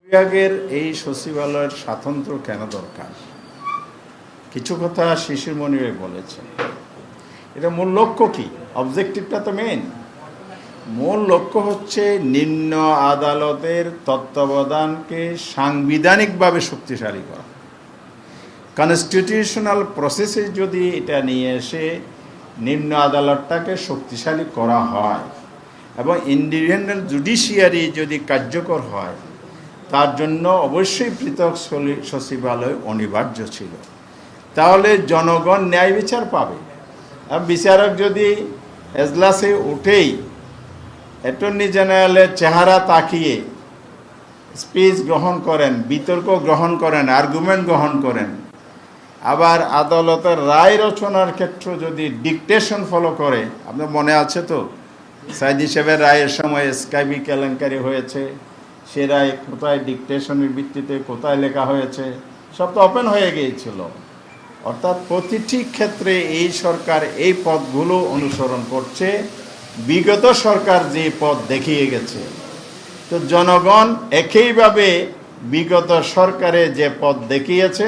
বিভাগের এই সচিবালয়ের স্বাতন্ত্র্য কেন দরকার? কিছু কথা শিশির মনির বলেছেন। এটা মূল লক্ষ্য কি? অবজেক্টিভটা তো মেন। মূল লক্ষ্য হচ্ছে নিম্ন আদালতের তত্ত্বাবধানকে সাংবিধানিকভাবে শক্তিশালী করা। কনস্টিটিউশনাল প্রসেসে যদি এটা নিয়ে এসে নিম্ন আদালতটাকে শক্তিশালী করা হয় এবং ইন্ডিপেন্ডেন্ট জুডিশিয়ারি যদি কার্যকর হয়, তার জন্য অবশ্যই পৃথক সচিবালয় অনিবার্য ছিল। তাহলে জনগণ ন্যায় বিচার পাবে। আর বিচারক যদি এজলাসে উঠেই অ্যাটর্নি জেনারেলের চেহারা তাকিয়ে স্পিচ গ্রহণ করেন, বিতর্ক গ্রহণ করেন, আর্গুমেন্ট গ্রহণ করেন, আবার আদালতের রায় রচনার ক্ষেত্রে যদি ডিকটেশন ফলো করে, আপনার মনে আছে তো সাইদি সাহেবের রায়ের সময় স্কাইবি কেলেঙ্কারি হয়েছে, সে রায় কোথায় ডিকটেশনের ভিত্তিতে কোথায় লেখা হয়েছে, সব তো ওপেন হয়ে গিয়েছিল। অর্থাৎ প্রতিটি ক্ষেত্রে এই সরকার এই পথগুলো অনুসরণ করছে, বিগত সরকার যে পথ দেখিয়ে গেছে। তো জনগণ একইভাবে বিগত সরকারে যে পথ দেখিয়েছে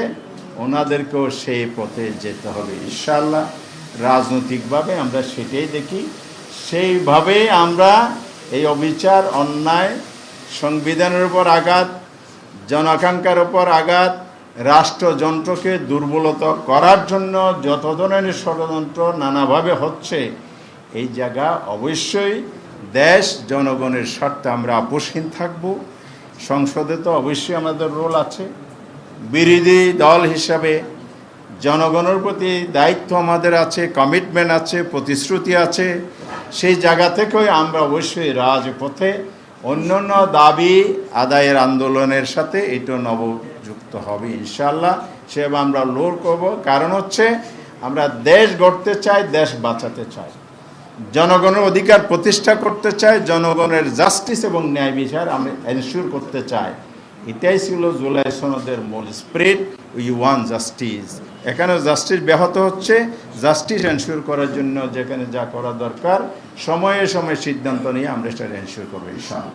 ওনাদেরকেও সেই পথে যেতে হবে ইনশাআল্লাহ। রাজনৈতিকভাবে আমরা সেটাই দেখি, সেইভাবে আমরা এই অবিচার, অন্যায়, সংবিধানের উপর আঘাত, জনাকাঙ্ক্ষার উপর আঘাত, রাষ্ট্রযন্ত্রকে দুর্বলতা করার জন্য যত ধরনের ষড়যন্ত্র নানাভাবে হচ্ছে, এই জায়গা অবশ্যই দেশ জনগণের স্বার্থে আমরা আপোষহীন থাকব। সংসদে তো অবশ্যই আমাদের রোল আছে, বিরোধী দল হিসাবে জনগণের প্রতি দায়িত্ব আমাদের আছে, কমিটমেন্ট আছে, প্রতিশ্রুতি আছে। সেই জায়গা থেকেই আমরা অবশ্যই রাজপথে অন্যান্য দাবি আদায়ের আন্দোলনের সাথে এটা নবযুক্ত হবে ইনশাআল্লাহ। সেভাবে আমরা লড় করব। কারণ হচ্ছে আমরা দেশ গড়তে চাই, দেশ বাঁচাতে চাই, জনগণের অধিকার প্রতিষ্ঠা করতে চাই, জনগণের জাস্টিস এবং ন্যায় বিচার আমরা এনশিওর করতে চাই। এটাই ছিল জুলাই সনদের মূল স্পিরিট। We want justice. এখানে জাস্টিস ব্যাহত হচ্ছে, জাস্টিস এনশিওর করার জন্য যেখানে যা করা দরকার সময়ে সময়ে সিদ্ধান্ত নিয়ে আমরা সেটা এনশিওর করবো ইনশাআল্লাহ।